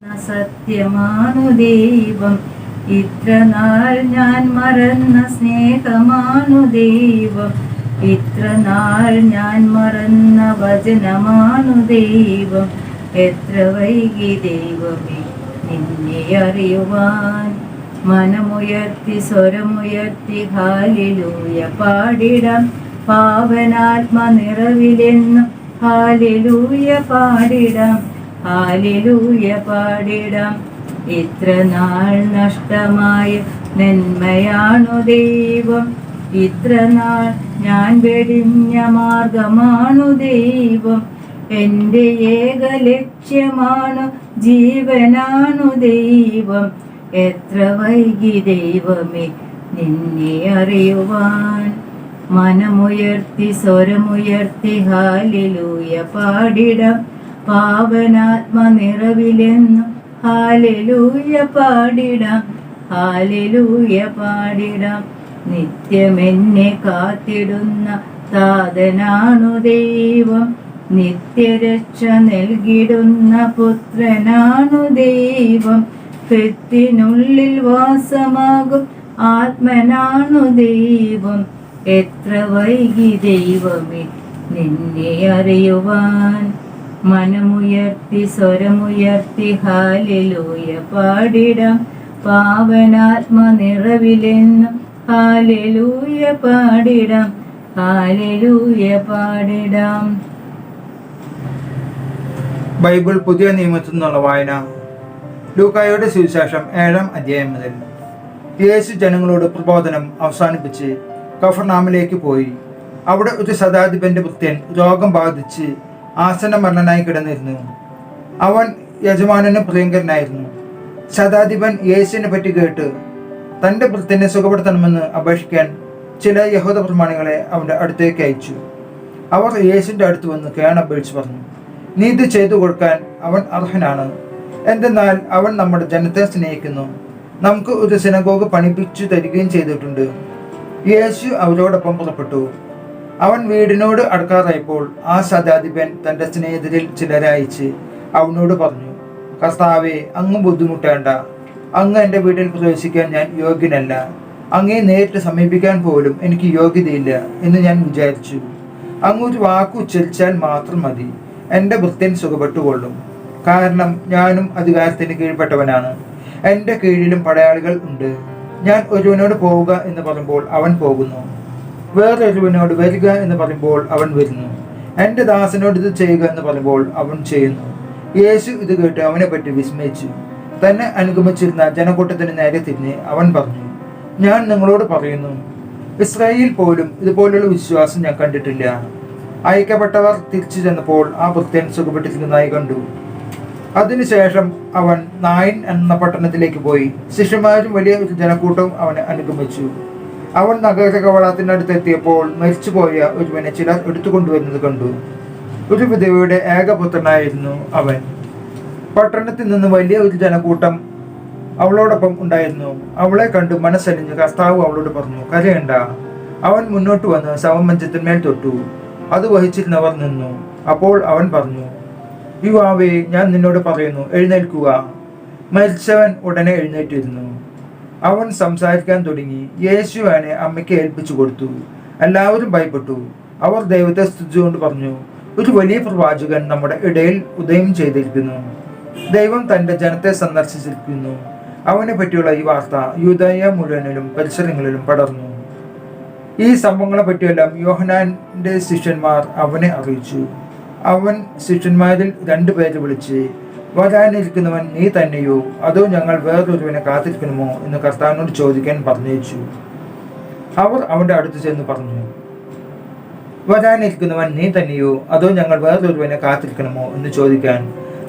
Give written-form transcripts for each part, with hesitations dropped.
സത്യമാണു ദൈവം, ഇത്രനാൾ ഞാൻ മറന്ന സ്നേഹമാണു ദൈവം, ഇത്രനാൾ ഞാൻ മറന്ന വചനമാണു ദൈവം. എത്ര വൈകി ദൈവമേ നിന്നെ അറിയുവാൻ. മനമുയർത്തി സ്വരമുയർത്തി ഹാലേലൂയ പാടിടാം, പാവനാത്മ നിറവിലെന്നും ഹാലേലൂയ പാടിടാം, ഹാലേലൂയ പാടിടാം. ഇത്ര നാൾ നഷ്ടമായ നന്മയാണു ദൈവം, ഇത്ര നാൾ ഞാൻ വെടിഞ്ഞ മാർഗമാണു ദൈവം. എൻ്റെ ഏക ലക്ഷ്യമാണു ജീവനാണു ദൈവം. എത്ര വൈകി ദൈവമേ നിന്നെ അറിയുവാൻ. മനമുയർത്തി സ്വരമുയർത്തി ഹാലേലൂയ പാടിടാം, പാവനാത്മ നിറവിലെന്നും ഹാലേലൂയ പാടിടാം, ഹാലേലൂയ പാടിടാം. നിത്യമെന്നെ കാത്തിടുന്ന താതനാണു ദൈവം, നിത്യരക്ഷ നൽകിടുന്ന പുത്രനാണു ദൈവം. കൃത്തിനുള്ളിൽ വാസമാകും ആത്മനാണു ദൈവം. എത്ര വൈകി ദൈവമേ നിന്നെ അറിയുവാൻ. മനമുയർത്തി സ്വരമുയർത്തി ഹാലേലൂയ പാടിടാം, പാവനാത്മ നിറവിലെന്നും ഹാലേലൂയ പാടിടാം, ഹാലേലൂയ പാടിടാം. ബൈബിൾ പുതിയ നിയമത്തിൽ നിന്നുള്ള വായന. ലൂക്കായുടെ സുവിശേഷം 7-ാം അധ്യായം മുതൽ. യേശു ജനങ്ങളോട് പ്രബോധനം അവസാനിപ്പിച്ച് കഫർനാമിലേക്ക് പോയി. അവിടെ ഒരു ശതാധിപന്റെ ഭൃത്യൻ രോഗം ബാധിച്ച് ആസന്നമരണനായി കിടന്നിരുന്നു. അവൻ യജമാനന് പ്രിയങ്കരനായിരുന്നു. ശതാധിപൻ യേശുവിനെ പറ്റി കേട്ട് തൻ്റെ ഭൃത്യനെ സുഖപ്പെടുത്തണമെന്ന് അപേക്ഷിക്കാൻ ചില യഹൂദ പ്രമാണികളെ അവൻ്റെ അടുത്തേക്ക് അയച്ചു. അവർ യേശുവിൻ്റെ അടുത്ത് വന്ന് കേണപേക്ഷിച്ച് പറഞ്ഞു, നീതി ചെയ്തു കൊടുക്കാൻ അവൻ അർഹനാണ്. എന്തെന്നാൽ അവൻ നമ്മുടെ ജനത്തെ സ്നേഹിക്കുന്നു, നമുക്ക് ഒരു സിനഗോഗ് പണിപ്പിച്ചു തരികയും ചെയ്തിട്ടുണ്ട്. യേശു അവരോടൊപ്പം പുറപ്പെട്ടു. അവൻ വീടിനോട് അടുക്കാറായപ്പോൾ ആ ശതാധിപൻ തൻ്റെ സ്നേഹിതരിൽ ചിലരെ അയച്ച് അവനോട് പറഞ്ഞു, കർത്താവേ, അങ്ങ് ബുദ്ധിമുട്ടേണ്ട. അങ്ങ് എൻ്റെ വീട്ടിൽ പ്രവേശിക്കാൻ ഞാൻ യോഗ്യനല്ല. അങ്ങേ നേരിട്ട് സമീപിക്കാൻ പോലും എനിക്ക് യോഗ്യതയില്ല എന്ന് ഞാൻ വിചാരിച്ചു. അങ്ങ് ഒരു വാക്ക് ഉച്ചരിച്ചാൽ മാത്രം മതി, എൻ്റെ ഭൃത്യൻ സുഖപ്പെട്ടുകൊള്ളും. കാരണം ഞാനും അധികാരത്തിന് കീഴ്പ്പെട്ടവനാണ്, എൻ്റെ കീഴിലും പടയാളികൾ ഉണ്ട്. ഞാൻ ഒരുവനോട് പോവുക എന്ന് പറയുമ്പോൾ അവൻ പോകുന്നു, വേറൊരുവനോട് വരിക എന്ന് പറയുമ്പോൾ അവൻ വരുന്നു, എൻ്റെ ദാസനോട് ഇത് ചെയ്യുക എന്ന് പറയുമ്പോൾ അവൻ ചെയ്യുന്നു. യേശു ഇത് കേട്ട് അവനെ പറ്റി വിസ്മയിച്ചു. തന്നെ അനുഗമിച്ചിരുന്ന ജനക്കൂട്ടത്തിന് നേരെ തിരിഞ്ഞ് അവൻ പറഞ്ഞു, ഞാൻ നിങ്ങളോട് പറയുന്നു, ഇസ്രായേലിൽ പോലും ഇതുപോലുള്ള വിശ്വാസം ഞാൻ കണ്ടിട്ടില്ല. അയക്കപ്പെട്ടവർ തിരിച്ചു ചെന്നപ്പോൾ ആ ഭൃത്യൻ സുഖപ്പെട്ടിരിക്കുന്നതായി കണ്ടു. അതിനുശേഷം അവൻ നായിൻ എന്ന പട്ടണത്തിലേക്ക് പോയി. ശിഷ്യന്മാരും വലിയ ഒരു ജനക്കൂട്ടവും അവനെ അനുഗമിച്ചു. അവൻ നഗര കവാടത്തിനടുത്ത് എത്തിയപ്പോൾ മരിച്ചുപോയ ഒരുവനെ ചിലർ എടുത്തുകൊണ്ടുവരുന്നത് കണ്ടു. ഒരു വിധവയുടെ ഏകപുത്രനായിരുന്നു അവൻ. പട്ടണത്തിൽ നിന്ന് വലിയ ഒരു ജനക്കൂട്ടം അവളോടൊപ്പം ഉണ്ടായിരുന്നു. അവളെ കണ്ട് മനസ്സലിഞ്ഞ് കർത്താവ് അവളോട് പറഞ്ഞു, കരയണ്ട. അവൻ മുന്നോട്ട് വന്ന് ശവമഞ്ചത്തിന്മേൽ തൊട്ടു. അത് വഹിച്ചിരുന്നവർ നിന്നു. അപ്പോൾ അവൻ പറഞ്ഞു, യുവാവേ, ഞാൻ നിന്നോട് പറയുന്നു, എഴുന്നേൽക്കുക. മരിച്ചവൻ ഉടനെ എഴുന്നേറ്റിരുന്നു. അവൻ സംസാരിക്കാൻ തുടങ്ങി. യേശു അവനെ അമ്മയ്ക്ക് ഏൽപ്പിച്ചു കൊടുത്തു. എല്ലാവരും ഭയപ്പെട്ടു. അവർ ദൈവത്തെ സ്തുതിച്ചുകൊണ്ട് പറഞ്ഞു, ഒരു വലിയ പ്രവാചകൻ നമ്മുടെ ഇടയിൽ ഉദയം ചെയ്തിരിക്കുന്നു. ദൈവം തൻ്റെ ജനത്തെ സന്ദർശിച്ചിരിക്കുന്നു. അവനെ പറ്റിയുള്ള ഈ വാർത്ത യൂദയ മുഴുവനിലും പരിസരങ്ങളിലും പടർന്നു. ഈ സംഭവങ്ങളെ പറ്റിയെല്ലാം യോഹന്നാന്റെ ശിഷ്യന്മാർ അവനെ അറിയിച്ചു. അവൻ ശിഷ്യന്മാരിൽ 2 പേരെ വിളിച്ച്, വരാനിരിക്കുന്നവൻ നീ തന്നെയോ അതോ ഞങ്ങൾ വേറൊരുവനെ കാത്തിരിക്കണമോ എന്ന് കർത്താവിനോട് ചോദിക്കാൻ പറഞ്ഞയച്ചു. അവർ അവൻ്റെ അടുത്ത് ചെന്ന് പറഞ്ഞു, വരാനിരിക്കുന്നവൻ നീ തന്നെയോ അതോ ഞങ്ങൾ വേറൊരുവനെ കാത്തിരിക്കണമോ എന്ന് ചോദിക്കാൻ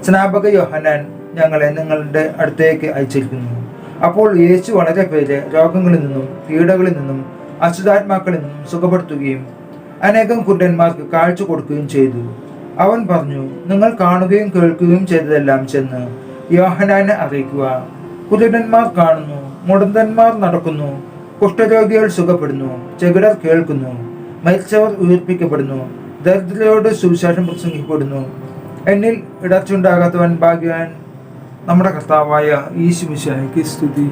സ്നാപക യോഹന്നാൻ ഞങ്ങളെ നിങ്ങളുടെ അടുത്തേക്ക് അയച്ചിരിക്കുന്നു. അപ്പോൾ യേശു വളരെ പേരെ രോഗങ്ങളിൽ നിന്നും പീഡകളിൽ നിന്നും അശുദ്ധാത്മാക്കളിൽ നിന്നും സുഖപ്പെടുത്തുകയും അനേകം കുരുടന്മാർക്ക് കാഴ്ച കൊടുക്കുകയും ചെയ്തു. അവൻ പറഞ്ഞു, നിങ്ങൾ കാണുകയും കേൾക്കുകയും ചെയ്തതെല്ലാം ചെന്ന് യോഹന്നാനെ അറിയിക്കുക. കുരുടന്മാർ കാണുന്നു, മുടന്തന്മാർ നടക്കുന്നു, കുഷ്ഠരോഗികൾ സുഖപ്പെടുന്നു, ചെകിടർ കേൾക്കുന്നു, മരിച്ചവർ ഉയർപ്പിക്കപ്പെടുന്നു, ദരിദ്രരോട് സുവിശേഷം പ്രസംഗിക്കപ്പെടുന്നു. എന്നിൽ ഇടർച്ചുണ്ടാകാത്തവൻ ഭാഗ്യവാൻ. നമ്മുടെ കർത്താവായ യേശു മിശിഹായ്ക്ക് സ്തുതി.